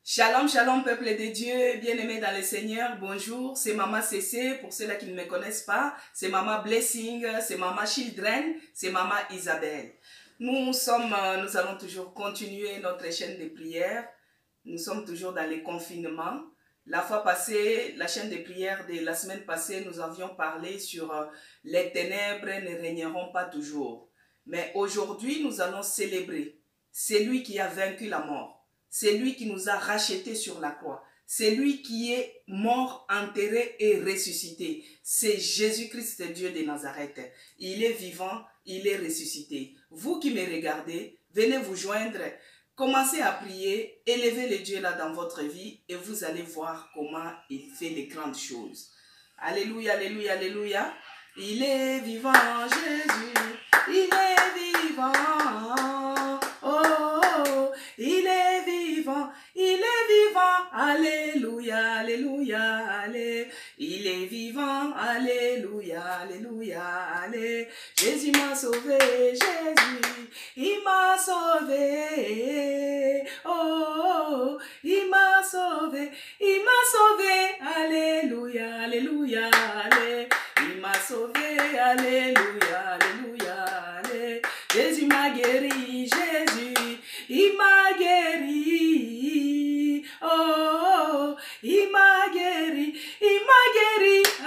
Shalom, shalom, peuple de Dieu, bien-aimés dans le Seigneur, bonjour, c'est Maman CC, pour ceux-là qui ne me connaissent pas, c'est Maman Blessing, c'est Maman Children, c'est Maman Isabelle. Nous allons toujours continuer notre chaîne de prière, nous sommes toujours dans les confinements. La fois passée, la chaîne de prière de la semaine passée, nous avions parlé sur les ténèbres ne régneront pas toujours. Mais aujourd'hui, nous allons célébrer celui qui a vaincu la mort. C'est lui qui nous a rachetés sur la croix. C'est lui qui est mort, enterré et ressuscité. C'est Jésus-Christ, Dieu de Nazareth. Il est vivant, il est ressuscité. Vous qui me regardez, venez vous joindre. Commencez à prier, élevez le Dieu là dans votre vie et vous allez voir comment il fait les grandes choses. Alléluia, alléluia, alléluia. Il est vivant, Jésus. Il est vivant. Oh, il est vivant, il est vivant, alléluia, alléluia, allez. Il est vivant, alléluia, alléluia, allez. Jésus m'a sauvé, Jésus, il m'a sauvé, oh, il m'a sauvé, alléluia, alléluia, allez. Il m'a sauvé, alléluia, alléluia, allez. Jésus m'a guéri, Jésus, il m'a guéri, oh, il m'a guéri,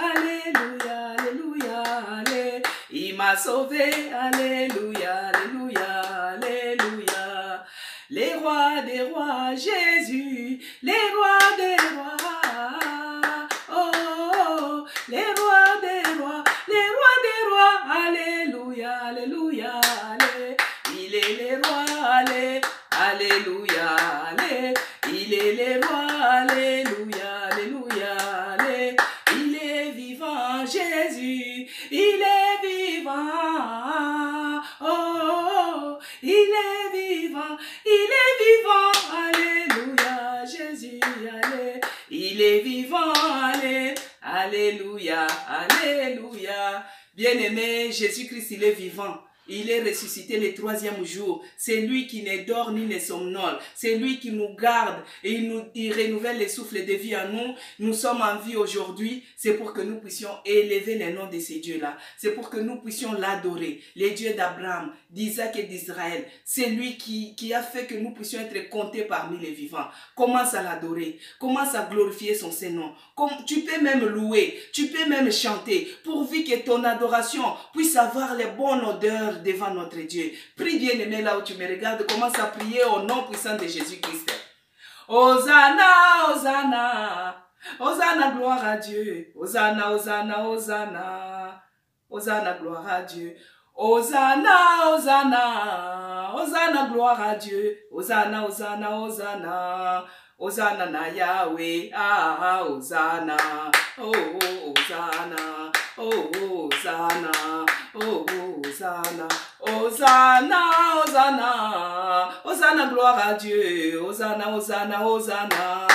alléluia, alléluia, allez. Il m'a sauvé, alléluia, alléluia, alléluia. Les rois des rois, Jésus, les rois des rois, oh, les rois des rois, alléluia, alléluia, allez. Il est les rois, allez, alléluia, allez. Il est les rois, alléluia, alléluia, allez. Il est vivant, Jésus, il est vivant, oh, il est vivant, alléluia, Jésus, allez. Il est vivant, allez, alléluia, alléluia. Bien-aimé, Jésus-Christ, il est vivant. Il est ressuscité le troisième jour. C'est lui qui ne dort ni ne somnole. C'est lui qui nous garde et il renouvelle le souffle de vie en nous. Nous sommes en vie aujourd'hui. C'est pour que nous puissions élever le nom de ces dieux-là. C'est pour que nous puissions l'adorer. Les dieux d'Abraham, d'Isaac et d'Israël. C'est lui qui a fait que nous puissions être comptés parmi les vivants. Commence à l'adorer. Commence à glorifier son Saint-Nom. Tu peux même louer. Tu peux même chanter. Pourvu que ton adoration puisse avoir les bonnes odeurs devant notre Dieu. Prie bien aimé là où tu me regardes. Commence à prier au nom puissant de Jésus-Christ. Hosanna, Hosanna. Hosanna, gloire à Dieu. Hosanna, Hosanna, Hosanna. Hosanna, gloire à Dieu. Hosanna, Hosanna. Hosanna, gloire à Dieu. Hosanna, Hosanna, Hosanna. Hosanna na Yahweh. Ah, Hosanna. Oh, Hosanna. Oh, Hosanna. Oh, Hosanna. Hosanna, Hosanna. Hosanna, gloire à Dieu. Hosanna, Hosanna, Hosanna.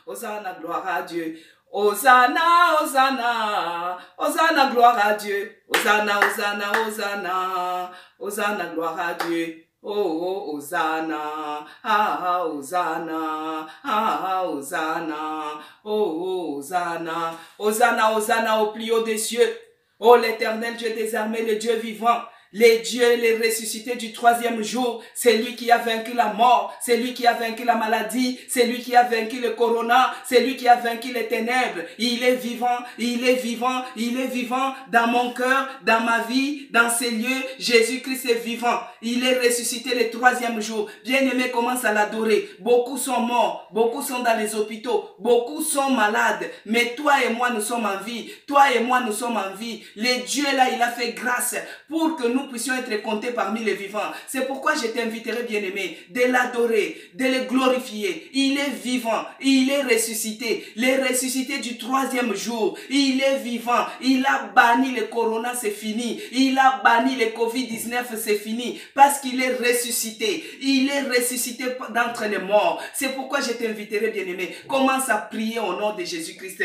Hosanna, gloire à Dieu. Hosanna, Hosanna. Hosanna, gloire à Dieu. Hosanna, Hosanna, Hosanna. Hosanna, gloire à Dieu. Oh, Hosanna, ah, Hosanna, ah, Hosanna, oh, Hosanna, Hosanna, Hosanna au plus haut des cieux. Oh, l'Éternel Dieu des armées, le Dieu vivant, les dieux, les ressuscités du troisième jour, c'est lui qui a vaincu la mort, c'est lui qui a vaincu la maladie, c'est lui qui a vaincu le corona, c'est lui qui a vaincu les ténèbres. Il est vivant, il est vivant, il est vivant dans mon cœur, dans ma vie, dans ces lieux. Jésus-Christ est vivant, il est ressuscité le troisième jour. Bien-aimé, commence à l'adorer. Beaucoup sont morts, beaucoup sont dans les hôpitaux, beaucoup sont malades, mais toi et moi, nous sommes en vie. Toi et moi, nous sommes en vie. Le Dieu là, il a fait grâce pour que nous puissions être comptés parmi les vivants. C'est pourquoi je t'inviterai, bien-aimé, de l'adorer, de le glorifier. Il est vivant, il est ressuscité, le ressuscité du troisième jour. Il est vivant, il a banni le corona, c'est fini. Il a banni le Covid-19, c'est fini. Parce qu'il est ressuscité. Il est ressuscité d'entre les morts. C'est pourquoi je t'inviterai, bien-aimé. Commence à prier au nom de Jésus-Christ.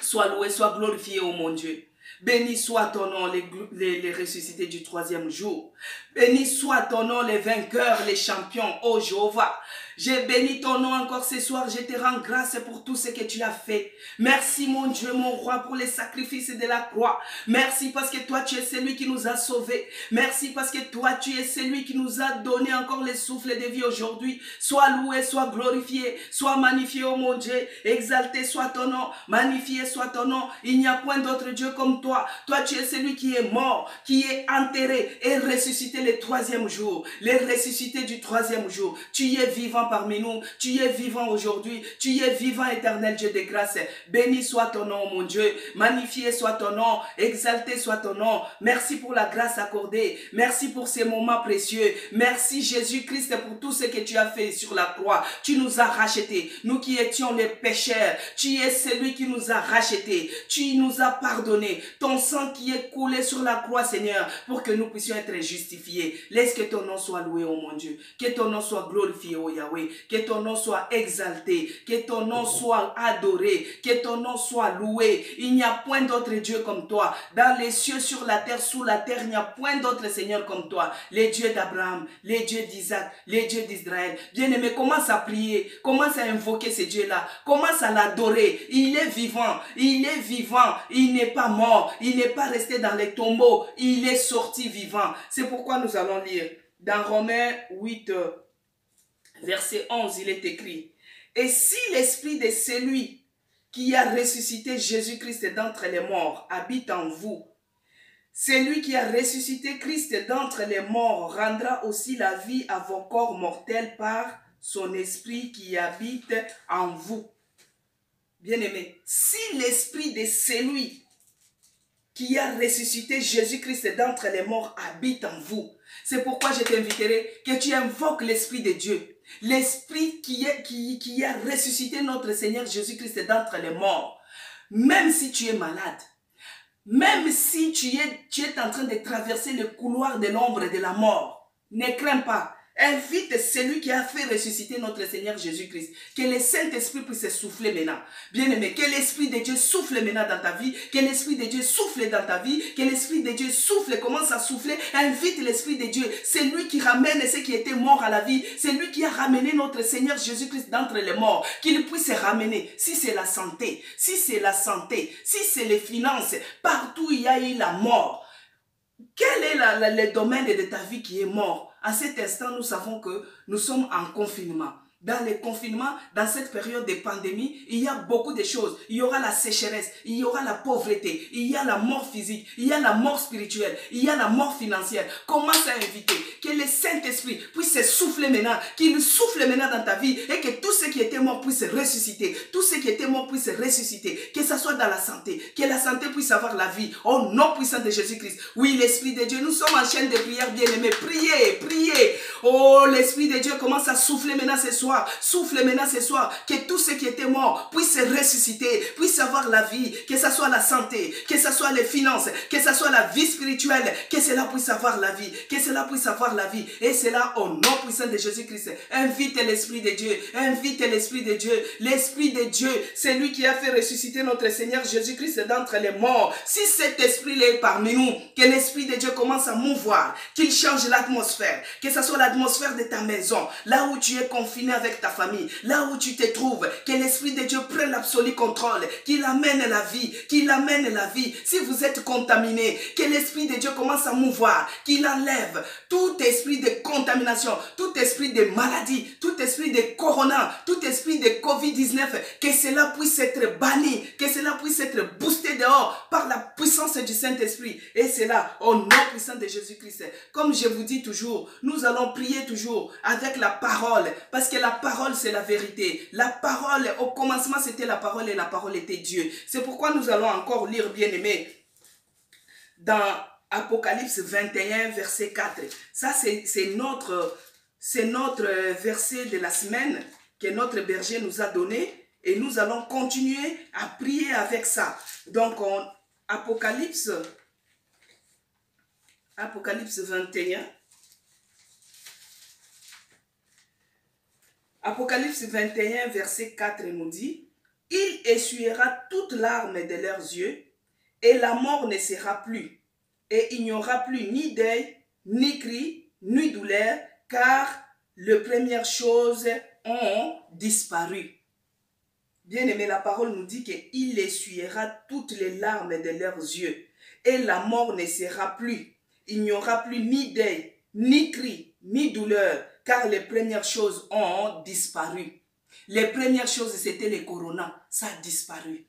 Sois loué, sois glorifié, oh mon Dieu. Béni soit ton nom, les ressuscités du troisième jour. Béni soit ton nom, les vainqueurs, les champions, ô Jéhovah. J'ai béni ton nom encore ce soir. Je te rends grâce pour tout ce que tu as fait. Merci mon Dieu, mon roi, pour les sacrifices de la croix. Merci parce que toi, tu es celui qui nous a sauvés. Merci parce que toi, tu es celui qui nous a donné encore le souffle de vie aujourd'hui. Sois loué, sois glorifié, sois magnifié, oh mon Dieu. Exalté soit ton nom, magnifié soit ton nom. Il n'y a point d'autre Dieu comme toi. Toi, tu es celui qui est mort, qui est enterré et ressuscité le troisième jour. Le ressuscité du troisième jour. Tu es vivant parmi nous. Tu es vivant aujourd'hui. Tu es vivant, éternel Dieu de grâce. Béni soit ton nom, mon Dieu. Magnifié soit ton nom. Exalté soit ton nom. Merci pour la grâce accordée. Merci pour ces moments précieux. Merci Jésus-Christ pour tout ce que tu as fait sur la croix. Tu nous as rachetés. Nous qui étions les pécheurs. Tu es celui qui nous a rachetés. Tu nous as pardonné. Ton sang qui est coulé sur la croix, Seigneur, pour que nous puissions être justifiés. Laisse que ton nom soit loué, oh mon Dieu. Que ton nom soit glorifié, oh Yahweh. Que ton nom soit exalté. Que ton nom soit adoré. Que ton nom soit loué. Il n'y a point d'autre Dieu comme toi. Dans les cieux, sur la terre, sous la terre, il n'y a point d'autre Seigneur comme toi. Les dieux d'Abraham, les dieux d'Isaac, les dieux d'Israël. Bien-aimé, commence à prier. Commence à invoquer ces dieux-là. Commence à l'adorer. Il est vivant. Il est vivant. Il n'est pas mort. Il n'est pas resté dans les tombeaux. Il est sorti vivant. C'est pourquoi nous allons lire. Dans Romains 8, verset 11, il est écrit. Et si l'esprit de celui qui a ressuscité Jésus-Christ d'entre les morts habite en vous, celui qui a ressuscité Christ d'entre les morts rendra aussi la vie à vos corps mortels par son esprit qui habite en vous. Bien-aimé, si l'esprit de celui qui a ressuscité Jésus-Christ d'entre les morts habite en vous, c'est pourquoi je t'inviterai que tu invoques l'Esprit de Dieu. L'Esprit qui a ressuscité notre Seigneur Jésus-Christ d'entre les morts. Même si tu es malade, même si tu es en train de traverser le couloir de l'ombre de la mort, ne crains pas. Invite celui qui a fait ressusciter notre Seigneur Jésus-Christ. Que le Saint-Esprit puisse souffler maintenant. Bien-aimé, que l'Esprit de Dieu souffle maintenant dans ta vie. Que l'Esprit de Dieu souffle dans ta vie. Que l'Esprit de Dieu souffle, commence à souffler. Invite l'Esprit de Dieu. C'est lui qui ramène ceux qui étaient morts à la vie. C'est lui qui a ramené notre Seigneur Jésus-Christ d'entre les morts. Qu'il puisse ramener. Si c'est la santé, si c'est les finances, partout il y a eu la mort. Quel est le domaine de ta vie qui est mort? À cet instant, nous savons que nous sommes en confinement. Dans le confinement, dans cette période de pandémie, il y a beaucoup de choses. Il y aura la sécheresse, il y aura la pauvreté, il y a la mort physique, il y a la mort spirituelle, il y a la mort financière. Commence à inviter que le Saint-Esprit puisse souffler maintenant, qu'il souffle maintenant dans ta vie et que tout ce qui était mort puisse ressusciter. Tout ce qui était mort puisse ressusciter. Que ce soit dans la santé, que la santé puisse avoir la vie. Au nom puissant de Jésus-Christ. Oui, l'Esprit de Dieu, nous sommes en chaîne de prière, bien-aimés. Priez, priez. Oh, l'Esprit de Dieu commence à souffler maintenant ce soir. Souffle maintenant ce soir, que tout ce qui était mort puisse ressusciter, puisse avoir la vie, que ce soit la santé, que ce soit les finances, que ce soit la vie spirituelle, que cela puisse avoir la vie, que cela puisse avoir la vie. Et cela au nom puissant de Jésus-Christ. Invite l'Esprit de Dieu, invite l'Esprit de Dieu. L'Esprit de Dieu, c'est lui qui a fait ressusciter notre Seigneur Jésus-Christ d'entre les morts. Si cet Esprit est parmi nous, que l'Esprit de Dieu commence à mouvoir, qu'il change l'atmosphère, que ce soit l'atmosphère de ta maison, là où tu es confiné avec ta famille, là où tu te trouves, que l'Esprit de Dieu prenne l'absolu contrôle, qu'il amène la vie, qu'il amène la vie. Si vous êtes contaminé, que l'Esprit de Dieu commence à mouvoir, qu'il enlève tout esprit de contamination, tout esprit de maladie, tout esprit de corona, tout esprit de Covid-19, que cela puisse être banni, que cela puisse être boosté dehors par la puissance du Saint-Esprit. Et cela au nom puissant de Jésus-Christ. Comme je vous dis toujours, nous allons prier toujours avec la parole, parce que la parole c'est la vérité. La parole, au commencement c'était la parole et la parole était Dieu. C'est pourquoi nous allons encore lire, bien-aimés, dans Apocalypse 21 verset 4. Ça c'est notre verset de la semaine que notre berger nous a donné et nous allons continuer à prier avec ça. Donc Apocalypse 21. Apocalypse 21, verset 4 nous dit, « Il essuiera toute larme de leurs yeux, et la mort ne sera plus, et il n'y aura plus ni deuil, ni cri, ni douleur, car les premières choses ont disparu. Bien-aimé, la parole nous dit qu'il essuiera toutes les larmes de leurs yeux et la mort ne sera plus. Il n'y aura plus ni deuil, ni cri, ni douleur, car les premières choses ont disparu. Les premières choses, c'était le corona, ça a disparu.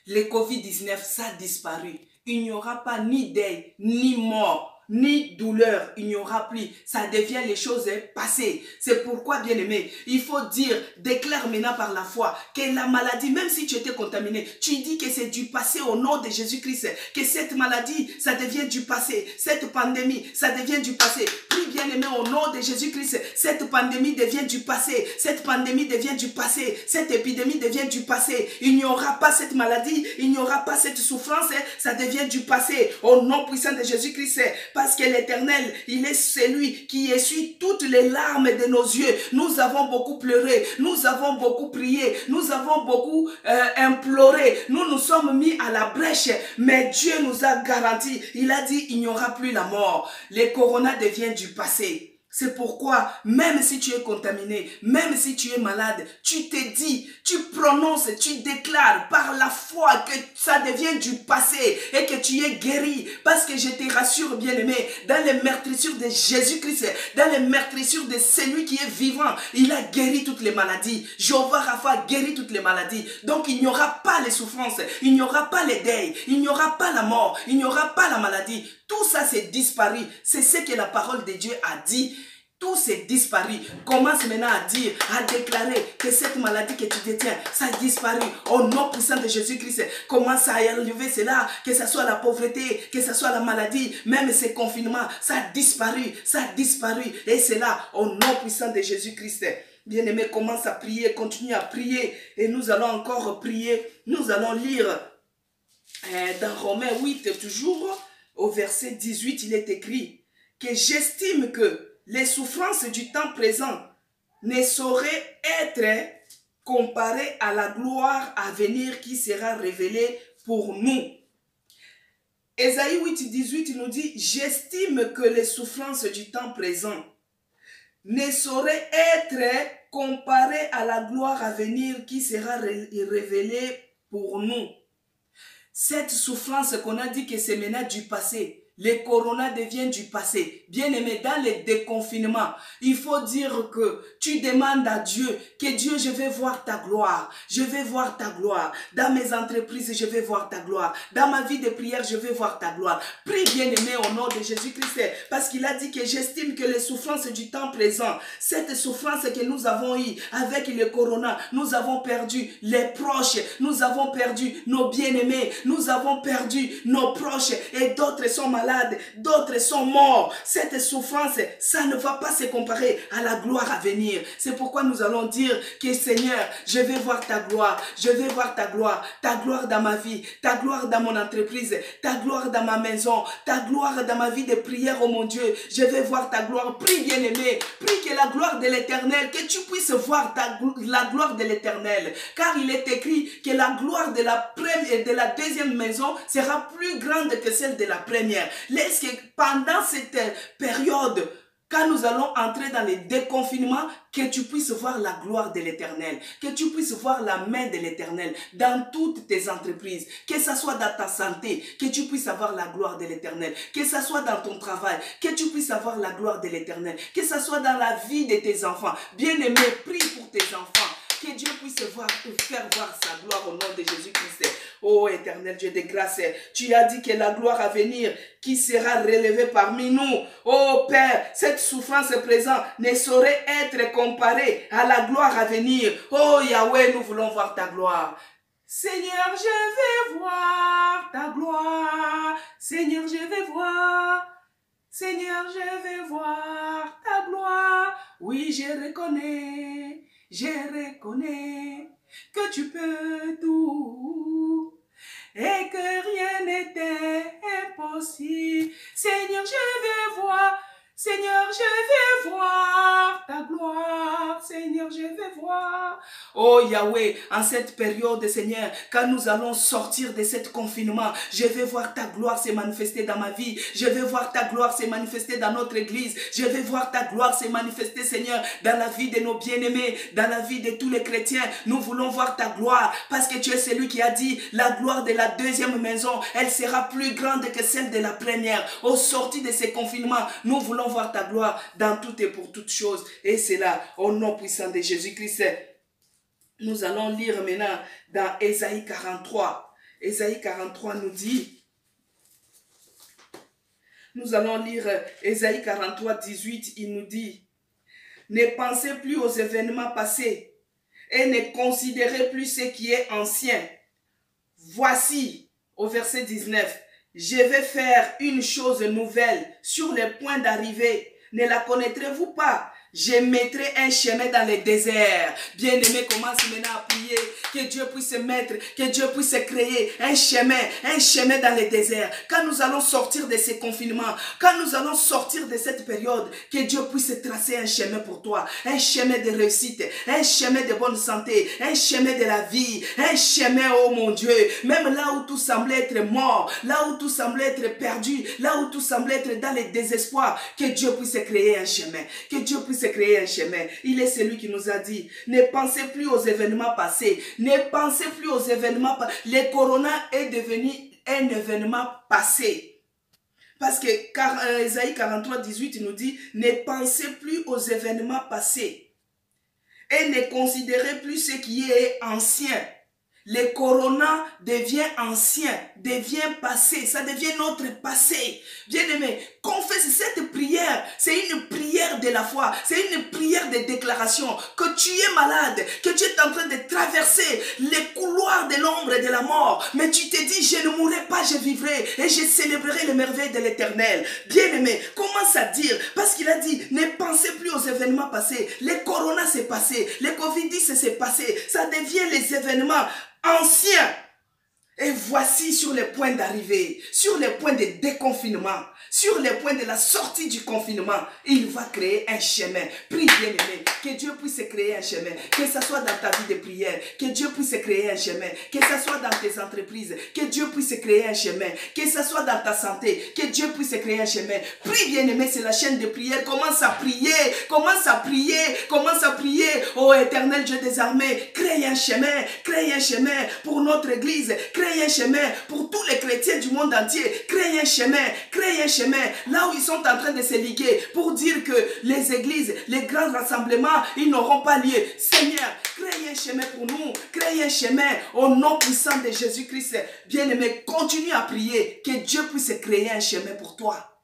Le Covid-19, ça a disparu. Il n'y aura pas ni deuil, ni mort, ni douleur, il n'y aura plus. Ça devient les choses passées. C'est pourquoi, bien-aimé, il faut dire, déclare maintenant par la foi que la maladie, même si tu étais contaminé, tu dis que c'est du passé au nom de Jésus-Christ, que cette maladie, ça devient du passé. Cette pandémie, ça devient du passé. Prie, bien-aimé, au nom de Jésus-Christ, cette pandémie devient du passé. Cette pandémie devient du passé. Cette épidémie devient du passé. Il n'y aura pas cette maladie, il n'y aura pas cette souffrance, ça devient du passé. Au nom puissant de Jésus-Christ, parce que l'Éternel, il est celui qui essuie toutes les larmes de nos yeux. Nous avons beaucoup pleuré, nous avons beaucoup prié, nous avons beaucoup imploré. Nous nous sommes mis à la brèche, mais Dieu nous a garanti. Il a dit, il n'y aura plus la mort. Le corona devient du passé. C'est pourquoi, même si tu es contaminé, même si tu es malade, tu te dis, tu prononces, tu déclares par la foi que ça devient du passé et que tu es guéri. Parce que je te rassure, bien-aimé, dans les meurtrissures de Jésus-Christ, dans les meurtrissures de celui qui est vivant, il a guéri toutes les maladies. Jéhovah Rapha a guéri toutes les maladies. Donc il n'y aura pas les souffrances, il n'y aura pas les deuils, il n'y aura pas la mort, il n'y aura pas la maladie. Tout ça c'est disparu. C'est ce que la parole de Dieu a dit. Tout s'est disparu. Commence maintenant à dire, à déclarer que cette maladie que tu détiens, ça a disparu. Au nom puissant de Jésus-Christ, commence à enlever cela, que ce soit la pauvreté, que ce soit la maladie, même ces confinements, ça a disparu, ça a disparu. Et c'est là, au nom puissant de Jésus-Christ. Bien-aimé, commence à prier, continue à prier. Et nous allons encore prier. Nous allons lire dans Romains 8, toujours, au verset 18, il est écrit que j'estime que les souffrances du temps présent ne sauraient être comparées à la gloire à venir qui sera révélée pour nous. Ésaïe 8, 18 nous dit, j'estime que les souffrances du temps présent ne sauraient être comparées à la gloire à venir qui sera révélée pour nous. Cette souffrance qu'on a dit que c'est maintenant du passé, le corona devient du passé. Bien-aimé, dans le déconfinement, il faut dire que tu demandes à Dieu que Dieu, je vais voir ta gloire. Je vais voir ta gloire. Dans mes entreprises, je vais voir ta gloire. Dans ma vie de prière, je vais voir ta gloire. Prie, bien-aimé, au nom de Jésus-Christ, parce qu'il a dit que j'estime que les souffrances du temps présent, cette souffrance que nous avons eue avec le corona, nous avons perdu les proches, nous avons perdu nos bien-aimés, nous avons perdu nos proches et d'autres sont malades. D'autres sont morts. Cette souffrance, ça ne va pas se comparer à la gloire à venir. C'est pourquoi nous allons dire que Seigneur, je vais voir ta gloire. Je vais voir ta gloire dans ma vie, ta gloire dans mon entreprise, ta gloire dans ma maison, ta gloire dans ma vie de prière, oh mon Dieu. Je vais voir ta gloire. Prie, bien-aimé, prie que la gloire de l'Éternel, que tu puisses voir la gloire de l'Éternel. Car il est écrit que la gloire de la première et de la deuxième maison sera plus grande que celle de la première. Laisse que pendant cette période, quand nous allons entrer dans le déconfinement, que tu puisses voir la gloire de l'Éternel, que tu puisses voir la main de l'Éternel dans toutes tes entreprises, que ce soit dans ta santé, que tu puisses avoir la gloire de l'Éternel, que ce soit dans ton travail, que tu puisses avoir la gloire de l'Éternel, que ce soit dans la vie de tes enfants. Bien-aimé, prie pour tes enfants. Que Dieu puisse faire voir sa gloire au nom de Jésus-Christ. Oh éternel Dieu de grâce, tu as dit que la gloire à venir qui sera relevée parmi nous. Oh Père, cette souffrance présente ne saurait être comparée à la gloire à venir. Oh Yahweh, nous voulons voir ta gloire. Seigneur, je vais voir ta gloire. Seigneur, je vais voir. Seigneur, je vais voir ta gloire. Oui, je reconnais que tu peux tout et que rien n'était impossible. Seigneur, je vais voir. Seigneur, je vais voir ta gloire. Seigneur, je vais voir. Oh Yahweh, en cette période, Seigneur, quand nous allons sortir de cet confinement, je vais voir ta gloire se manifester dans ma vie. Je vais voir ta gloire se manifester dans notre église. Je vais voir ta gloire se manifester, Seigneur, dans la vie de nos bien-aimés, dans la vie de tous les chrétiens. Nous voulons voir ta gloire parce que tu es celui qui a dit la gloire de la deuxième maison, elle sera plus grande que celle de la première. Au sortir de ces confinements, nous voulons voir ta gloire dans tout et pour toutes choses. Et c'est là, au nom puissant de Jésus-Christ. Nous allons lire maintenant dans Ésaïe 43. Ésaïe 43 nous dit, nous allons lire Ésaïe 43, 18, il nous dit, ne pensez plus aux événements passés et ne considérez plus ce qui est ancien. Voici, au verset 19, je vais faire une chose nouvelle sur le point d'arriver. Ne la connaîtrez-vous pas? Je mettrai un chemin dans les déserts. Bien-aimé, commence maintenant à prier. Que Dieu puisse mettre, que Dieu puisse créer un chemin dans les déserts. Quand nous allons sortir de ces confinements, quand nous allons sortir de cette période, que Dieu puisse tracer un chemin pour toi. Un chemin de réussite, un chemin de bonne santé, un chemin de la vie, un chemin, oh mon Dieu, même là où tout semblait être mort, là où tout semblait être perdu, là où tout semblait être dans le désespoir, que Dieu puisse créer un chemin, que Dieu puisse créer un chemin. Il est celui qui nous a dit, ne pensez plus aux événements passés, ne pensez plus aux événements passés. Le corona est devenu un événement passé. Parce que Ésaïe 43, 18 nous dit, ne pensez plus aux événements passés et ne considérez plus ce qui est ancien. Le corona devient ancien, devient passé, ça devient notre passé. Bien-aimé, confesse cette prière, c'est une prière de la foi, c'est une prière de déclaration, que tu es malade, que tu es en train de traverser les couloirs de l'ombre et de la mort, mais tu te dis, je ne mourrai pas, je vivrai et je célébrerai les merveilles de l'Éternel. Bien-aimé, commence à dire, parce qu'il a dit, ne pensez plus aux événements passés, le corona s'est passé, le Covid-10 s'est passé, ça devient les événements ancien. Et voici sur le point d'arriver, sur le point de déconfinement, sur le point de la sortie du confinement, il va créer un chemin. Prie bien-aimé, que Dieu puisse créer un chemin, que ce soit dans ta vie de prière, que Dieu puisse créer un chemin, que ce soit dans tes entreprises, que Dieu puisse créer un chemin, que ce soit dans ta santé, que Dieu puisse créer un chemin. Prie bien-aimé, c'est la chaîne de prière, commence à prier, commence à prier, commence à prier. Oh éternel Dieu des armées, crée un chemin pour notre église, crée un chemin pour tous les chrétiens du monde entier, crée un chemin, là où ils sont en train de se liguer pour dire que les églises, les grands rassemblements, ils n'auront pas lieu. Seigneur, crée un chemin pour nous, crée un chemin au nom puissant de Jésus-Christ. Bien-aimé, continue à prier que Dieu puisse créer un chemin pour toi.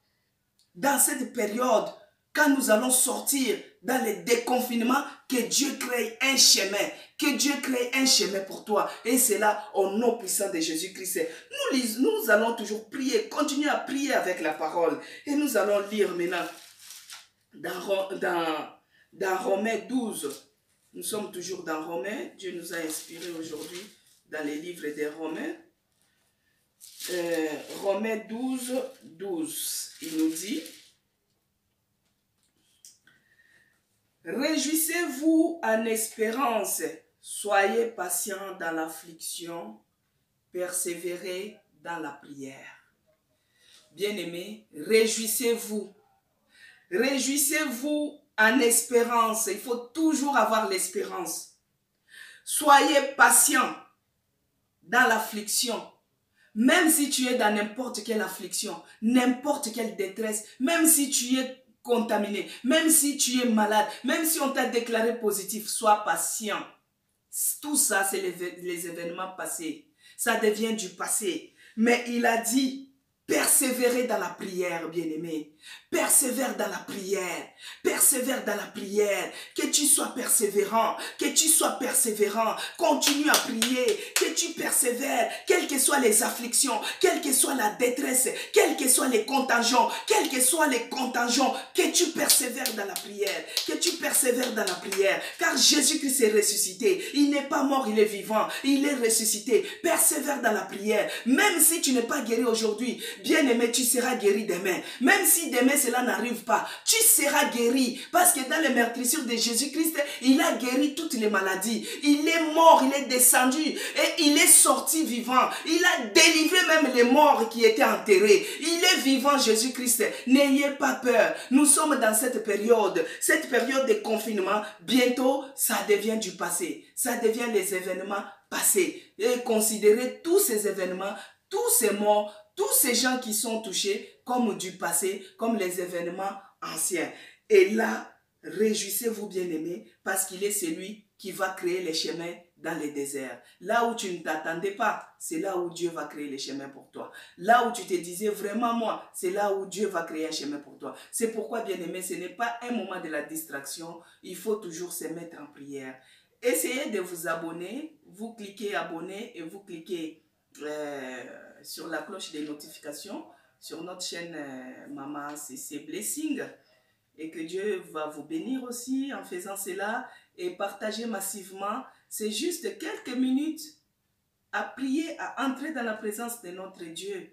Dans cette période, quand nous allons sortir dans le déconfinement, que Dieu crée un chemin. Que Dieu crée un chemin pour toi. Et c'est là, au nom puissant de Jésus-Christ. Nous allons toujours prier, continuer à prier avec la parole. Et nous allons lire maintenant dans Romains 12. Nous sommes toujours dans Romains. Dieu nous a inspirés aujourd'hui dans les livres des Romains. Romains 12, 12. Il nous dit... Réjouissez-vous en espérance, soyez patients dans l'affliction, persévérez dans la prière. Bien-aimés, réjouissez-vous. Réjouissez-vous en espérance. Il faut toujours avoir l'espérance. Soyez patients dans l'affliction. Même si tu es dans n'importe quelle affliction, n'importe quelle détresse, même si tu es contaminé, même si tu es malade, même si on t'a déclaré positif, sois patient. Tout ça, c'est les événements passés. Ça devient du passé. Mais il a dit, persévérer dans la prière, bien-aimé. Persévère dans la prière. Persévère dans la prière. Que tu sois persévérant. Que tu sois persévérant. Continue à prier. Que tu persévères. Quelles que soient les afflictions. Quelle que soit la détresse. Quels que soient les contingents. Quels que soient les contingents. Que tu persévères dans la prière. Que tu persévères dans la prière. Car Jésus-Christ est ressuscité. Il n'est pas mort, il est vivant. Il est ressuscité. Persévère dans la prière. Même si tu n'es pas guéri aujourd'hui. Bien-aimé, tu seras guéri demain. Même si demain cela n'arrive pas, tu seras guéri. Parce que dans les meurtrissures de Jésus-Christ, il a guéri toutes les maladies. Il est mort, il est descendu et il est sorti vivant. Il a délivré même les morts qui étaient enterrés. Il est vivant, Jésus-Christ. N'ayez pas peur. Nous sommes dans cette période de confinement. Bientôt, ça devient du passé. Ça devient les événements passés. Et considérez tous ces événements, tous ces morts, tous ces gens qui sont touchés comme du passé, comme les événements anciens. Et là, réjouissez-vous, bien-aimés, parce qu'il est celui qui va créer les chemins dans les déserts. Là où tu ne t'attendais pas, c'est là où Dieu va créer les chemins pour toi. Là où tu te disais vraiment moi, c'est là où Dieu va créer un chemin pour toi. C'est pourquoi, bien-aimé, ce n'est pas un moment de la distraction. Il faut toujours se mettre en prière. Essayez de vous abonner. Vous cliquez abonner et vous cliquez sur la cloche des notifications sur notre chaîne Maman CC Blessing. Et que Dieu va vous bénir aussi en faisant cela et partager massivement. C'est juste quelques minutes à prier, à entrer dans la présence de notre Dieu.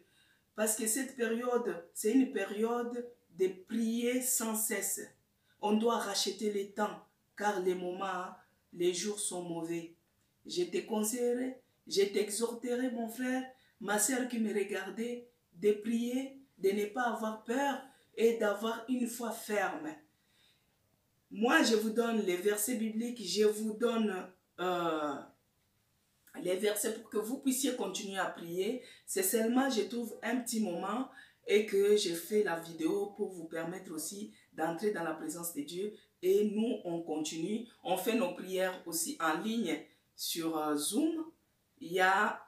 Parce que cette période, c'est une période de prier sans cesse. On doit racheter le temps, car les moments, les jours sont mauvais. Je te conseillerais, je t'exhorterai, mon frère, ma sœur qui me regardait, de prier, de ne pas avoir peur et d'avoir une foi ferme. Moi, je vous donne les versets bibliques, je vous donne les versets pour que vous puissiez continuer à prier. C'est seulement, je trouve un petit moment et que je fais la vidéo pour vous permettre aussi d'entrer dans la présence de Dieu. Et nous, on continue. On fait nos prières aussi en ligne sur Zoom. Il y a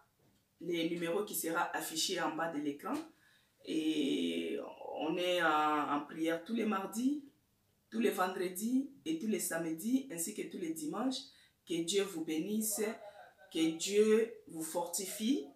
les numéros qui seront affichés en bas de l'écran. Et on est en prière tous les mardis, tous les vendredis et tous les samedis, ainsi que tous les dimanches. Que Dieu vous bénisse, que Dieu vous fortifie.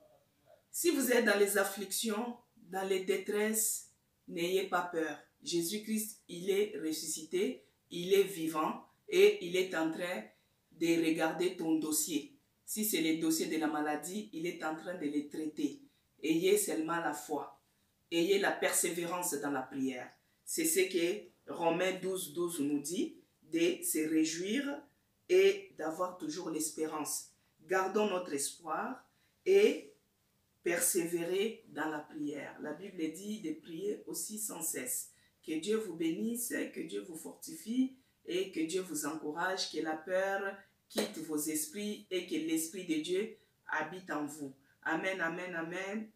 Si vous êtes dans les afflictions, dans les détresses, n'ayez pas peur. Jésus-Christ, il est ressuscité, il est vivant et il est en train de regarder ton dossier. Si c'est le dossier de la maladie, il est en train de les traiter. Ayez seulement la foi. Ayez la persévérance dans la prière. C'est ce que Romains 12, 12 nous dit, de se réjouir et d'avoir toujours l'espérance. Gardons notre espoir et persévérer dans la prière. La Bible dit de prier aussi sans cesse. Que Dieu vous bénisse, que Dieu vous fortifie et que Dieu vous encourage, que la peur quitte vos esprits et que l'Esprit de Dieu habite en vous. Amen, amen, amen.